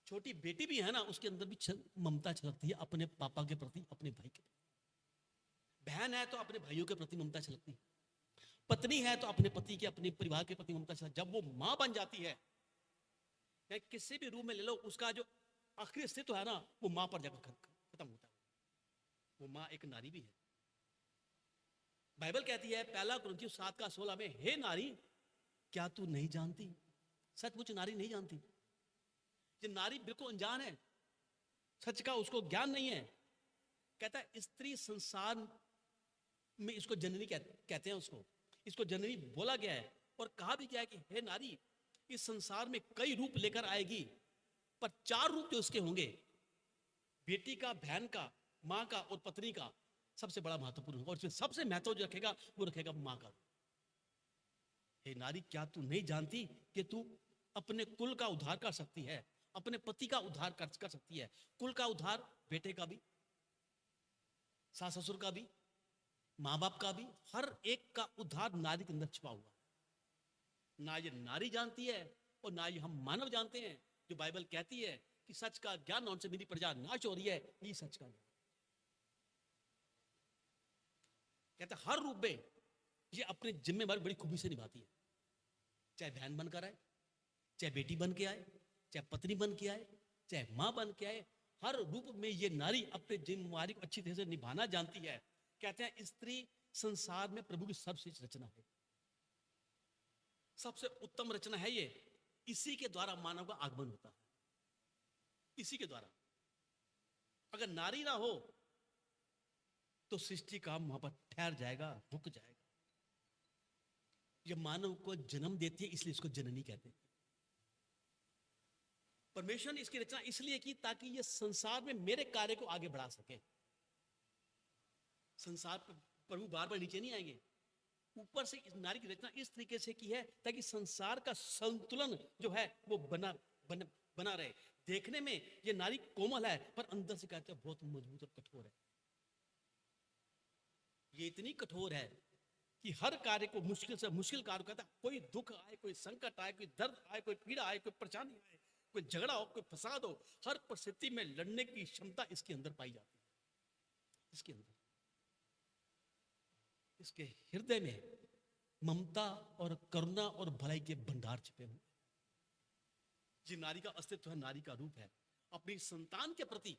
छोटी बेटी भी है ना, उसके अंदर भी ममता छलकती है अपने पापा के प्रति, अपने भाई के प्रति। बहन है तो अपने भाइयों के प्रति ममता छलकती है, पत्नी है तो अपने पति के, अपने परिवार के प्रति ममता छलकती है। जब वो माँ बन जाती है, या किसी भी रूप में ले लो, उसका जो आखिरी अस्तित्व है ना, वो माँ पर जाकर खत्म होता है। वो माँ एक नारी भी है। बाइबल कहती है पहला कुरिन्थियों 7:16 में, हे नारी क्या तू नहीं जानती? सचमुच नारी नहीं जानती। ये नारी बिल्कुल अनजान है, सच का उसको ज्ञान नहीं है। कहता है स्त्री संसार में, इसको जननी कहते हैं, उसको इसको जननी बोला गया है। और कहा भी गया है कि हे नारी, इस संसार में कई रूप लेकर आएगी, पर 4 रूप जो उसके होंगे, बेटी का, बहन का, माँ का और पत्नी का, सबसे बड़ा महत्वपूर्ण होगा। और इसमें सबसे महत्व जो रखेगा वो रखेगा माँ का। हे नारी क्या तू नहीं जानती कि तू अपने कुल का उद्धार कर सकती है, अपने पति का उद्धार कर सकती है। कुल का उद्धार बेटे का भी, सास ससुर का भी, माँ बाप का भी, हर एक का उद्धार नारी के अंदर छिपा हुआ है। ना ये नारी जानती है और ना ये हम मानव जानते हैं। जो बाइबल कहती है कि सच का ज्ञान उनसे मेरी प्रजा नाश हो रही है, ये सच का ज्ञान कहते हर रूप में ये अपनी जिम्मेदारी बड़ी खूबी से निभाती है। चाहे बहन बनकर आए, चाहे बेटी बन के आए, चाहे पत्नी बन के आए, चाहे माँ बन के आए, हर रूप में ये नारी अपनी जिम्मेदारी को अच्छी तरह से निभाना जानती है। कहते हैं स्त्री संसार में प्रभु की सर्वश्रेष्ठ रचना है, सबसे उत्तम रचना है ये। इसी के द्वारा मानव का आगमन होता है, इसी के द्वारा। अगर नारी ना हो तो सृष्टि काम वहां पर ठहर जाएगा, रुक जाएगा। ये मानव को जन्म देती है, इसलिए इसको जननी कहते हैं। परमेश्वर ने इसकी रचना इसलिए की ताकि ये संसार में मेरे कार्य को आगे बढ़ा सके। संसार पर प्रभु बार बार नीचे नहीं आएंगे, ऊपर से इस नारी की रचना इस तरीके से की है ताकि संसार का संतुलन जो है वो बना रहे। देखने में ये नारी कोमल है, पर अंदर से कहते हैं बहुत मजबूत और कठोर है। ये इतनी कठोर है कि हर कार्य को मुश्किल से मुश्किल कार्य कहता है। कोई दुख आए, कोई संकट आए, कोई दर्द आए, कोई पीड़ा आए, कोई परेशानी आए, कोई झगड़ा हो, कोई फसाद हो, हर परिस्थिति में लड़ने की क्षमता इसके अंदर पाई जाती है। इसके अंदर, इसके हृदय में ममता और करुणा और भलाई के भंडार छिपे हुए। ये नारी का अस्तित्व है, नारी का रूप है। अपनी संतान के प्रति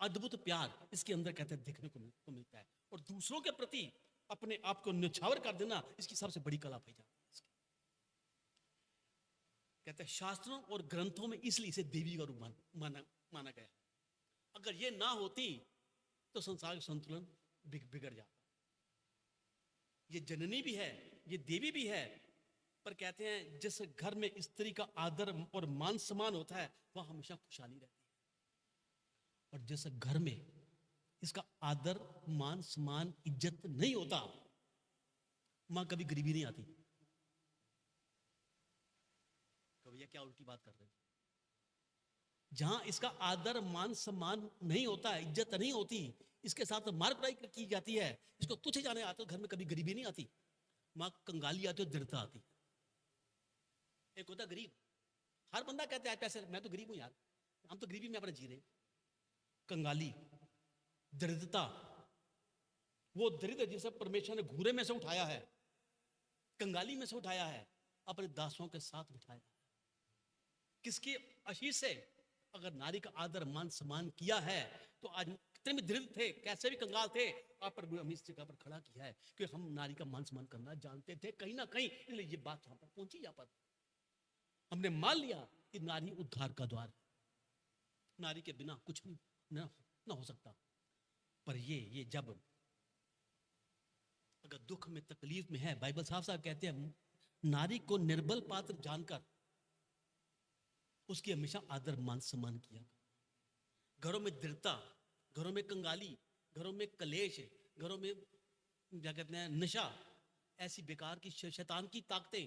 अद्भुत प्यार इसके अंदर कहते हैं देखने को मिलता है। और दूसरों के प्रति अपने आप को न्यौछावर कर देना इसकी सबसे बड़ी कला पाई जाती है। कहते हैं शास्त्रों और ग्रंथों में इसलिए इसे देवी का रूप माना गया। अगर ये ना होती तो संसार का संतुलन बिगड़ जाता। ये जननी भी है, ये देवी भी है, पर कहते हैं जिस घर में स्त्री का आदर और मान सम्मान होता है वह हमेशा खुशहाली रहती है। और जिस घर में इसका आदर, मान सम्मान, इज्जत नहीं होता, मां कभी गरीबी नहीं आती। भैया क्या उल्टी बात कर रहे हैं? जहां इसका आदर, मान, सम्मान नहीं होता, इज्जत नहीं होती, इसके साथ मार पड़ाई की जाती है, इसको तुच्छ जाने आते, घर में कभी गरीबी नहीं आती। मां कंगाली आती है, दृढ़ता आती। एक होता गरीब, हर बंदा कहता है पैसे, मैं तो गरीब हूं यार, हम तो गरीबी में अपना जी रहे। कंगाली, दरिद्रता, वो दरिद्र जिसे परमेश्वर ने घूरे में से उठाया है, कंगाली में से उठाया है, अपने दासों के साथ बिठाया। किसकी आशीष से? अगर नारी का आदर, मान, सम्मान किया है तो आज कितने भी दरिद्र थे, कैसे भी कंगाल थे, आप पर हमें इस जगह पर खड़ा किया है कि हम नारी का मान सम्मान करना जानते थे कहीं ना कहीं, इसलिए ये बात यहां पर पहुंची। यहां पर हमने मान लिया कि नारी उद्धार का द्वार, नारी के बिना कुछ भी ना हो सकता। पर ये जब अगर दुख में, तकलीफ में है, बाइबल साफ साफ कहते हैं नारी को निर्बल पात्र जानकर उसकी हमेशा आदर, मान, सम्मान किया। घरों में दृढ़ता, घरों में कंगाली, घरों में कलेश, घरों में क्या कहते हैं नशा, ऐसी बेकार की शैतान की ताकतें